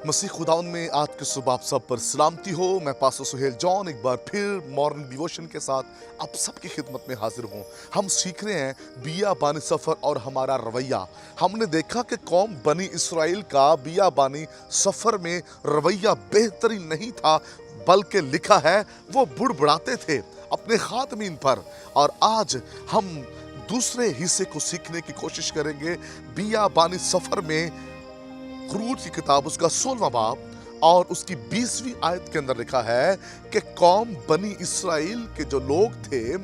मसीह खुदावन में आज की सुबह आप सब पर सलामती हो। मैं पास्टर सुहेल जॉन एक बार फिर मॉर्निंग डिवोशन के साथ आप सबकी खिदमत में हाजिर हूँ। हम सीख रहे हैं बियाबानी सफ़र और हमारा रवैया। हमने देखा कि कौम बनी इसराइल का बियाबानी सफ़र में रवैया बेहतरीन नहीं था, बल्कि लिखा है वो बुड़बुड़ाते थे अपने खातमीन पर। और आज हम दूसरे हिस्से को सीखने की कोशिश करेंगे। बियाबानी सफ़र में ख़ुरूज की किताब उसका 16वां बाब और उसकी 20वीं आयत के अंदर लिखा है कि कौम बनी इसराइल के जो लोग थे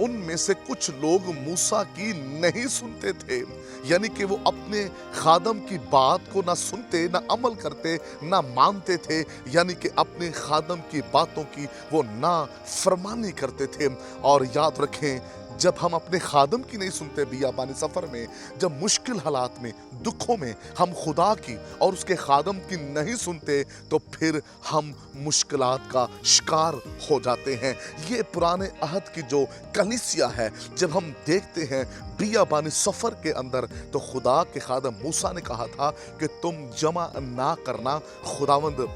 उनमें से कुछ लोग मूसा की नहीं सुनते थे, यानी कि वो अपने खादम की बात को ना सुनते, ना अमल करते, ना मानते थे, यानी कि अपने खादम की बातों की वो ना फरमानी करते थे। और याद रखें, जब हम अपने खादम की नहीं सुनते बियाबानी सफ़र में, जब मुश्किल हालात में, दुखों में हम खुदा की और उसके खादम की नहीं सुनते, तो फिर हम मुश्किलात का शिकार हो जाते हैं। ये पुराने अहद की जो कलीसिया है, जब हम देखते हैं बियाबानी सफ़र के अंदर, तो खुदा के खादम मूसा ने कहा था कि तुम जमा ना करना, खुदावंद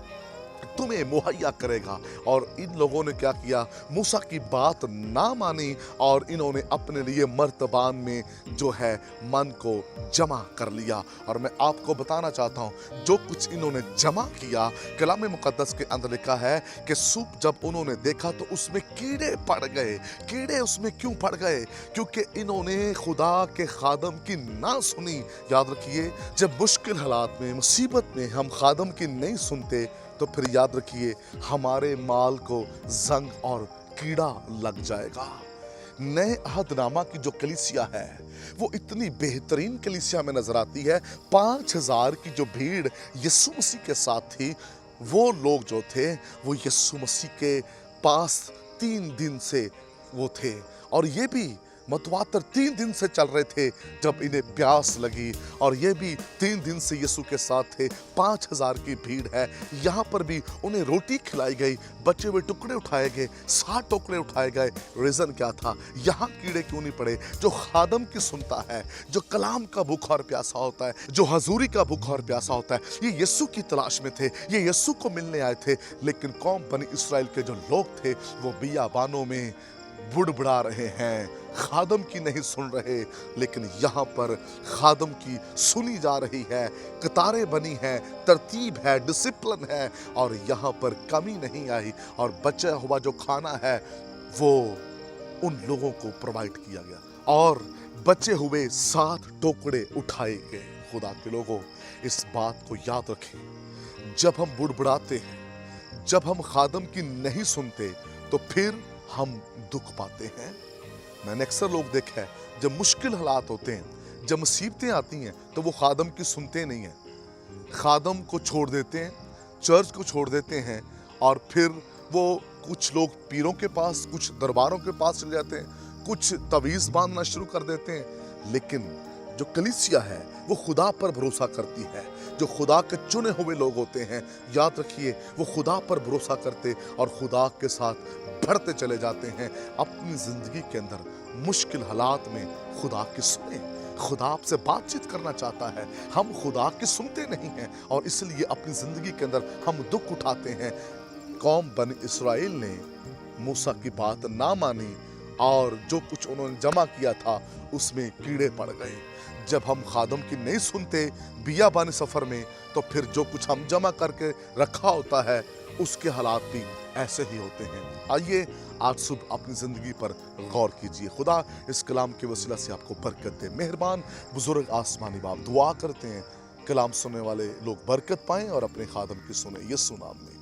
तुम्हें मुहैया करेगा। और इन लोगों ने क्या किया, मूसा की बात ना मानी और इन्होंने अपने लिए मर्तबान में जो है मन को जमा कर लिया। और मैं आपको बताना चाहता हूँ, जो कुछ इन्होंने जमा किया, कलाम मुकद्दस के अंदर लिखा है कि सूप जब उन्होंने देखा तो उसमें कीड़े पड़ गए। कीड़े उसमें क्यों पड़ गए? क्योंकि इन्होंने खुदा के खादम की ना सुनी। याद रखिए, जब मुश्किल हालात में, मुसीबत में हम खादम की नहीं सुनते, तो फिर याद रखिए हमारे माल को जंग और कीड़ा लग जाएगा। नए अहदनामा की जो कलीसिया है वो इतनी बेहतरीन कलीसिया में नजर आती है। 5000 की जो भीड़ यीशु मसीह के साथ थी, वो लोग जो थे वो यीशु मसीह के पास 3 दिन से वो थे, और ये भी मतवातर 3 दिन से चल रहे थे जब इन्हें प्यास लगी। और ये भी 3 दिन से यीशु के साथ थे। 5000 की भीड़ है। यहाँ पर भी उन्हें रोटी खिलाई गई, बचे हुए टुकड़े उठाए गए, 60 टुकड़े उठाए गए। रीज़न क्या था? यहाँ कीड़े क्यों नहीं पड़े? जो खादम की सुनता है, जो कलाम का भूखा और प्यासा होता है, जो हजूरी का भूखा और प्यासा होता है, ये यीशु की तलाश में थे, ये यीशु को मिलने आए थे। लेकिन कौम बनी इसराइल के जो लोग थे वो बियाबानों में बुड़बुड़ा रहे हैं, खादम की नहीं सुन रहे। लेकिन यहाँ पर खादम की सुनी जा रही है, कतारें बनी हैं, तरतीब है, डिसिप्लिन है, और यहाँ पर कमी नहीं आई। और बचा हुआ जो खाना है वो उन लोगों को प्रोवाइड किया गया, और बचे हुए 7 टोकरे उठाए गए। खुदा के लोगों, इस बात को याद रखें, जब हम बुड़बुड़ाते हैं, जब हम खादम की नहीं सुनते, तो फिर हम दुख पाते हैं। मैंने अक्सर लोग देखे हैं, जब मुश्किल हालात होते हैं, जब मुसीबतें आती हैं, तो वो खादम की सुनते नहीं हैं, खादम को छोड़ देते हैं, चर्च को छोड़ देते हैं, और फिर वो कुछ लोग पीरों के पास, कुछ दरबारों के पास चले जाते हैं, कुछ तवीज़ बांधना शुरू कर देते हैं। लेकिन जो कलीसिया है वो खुदा पर भरोसा करती है, जो खुदा के चुने हुए लोग होते हैं, याद रखिए, वो खुदा पर भरोसा करते और खुदा के साथ बढ़ते चले जाते हैं। अपनी जिंदगी के अंदर मुश्किल हालात में खुदा की सुने। खुदा आपसे बातचीत करना चाहता है, हम खुदा की सुनते नहीं हैं, और इसलिए अपनी जिंदगी के अंदर हम दुख उठाते हैं। कौम बनी इसराइल ने मूसा की बात ना मानी, और जो कुछ उन्होंने जमा किया था उसमें कीड़े पड़ गए। जब हम खादम की नहीं सुनते बियाबानी सफ़र में, तो फिर जो कुछ हम जमा करके रखा होता है उसके हालात भी ऐसे ही होते हैं। आइए आज सुबह अपनी ज़िंदगी पर गौर कीजिए। खुदा इस कलाम के वसीला से आपको बरकत दे। मेहरबान बुजुर्ग आसमानी बाप, दुआ करते हैं कलाम सुनने वाले लोग बरकत पाएं और अपने खादम की सुने, यीशु नाम में।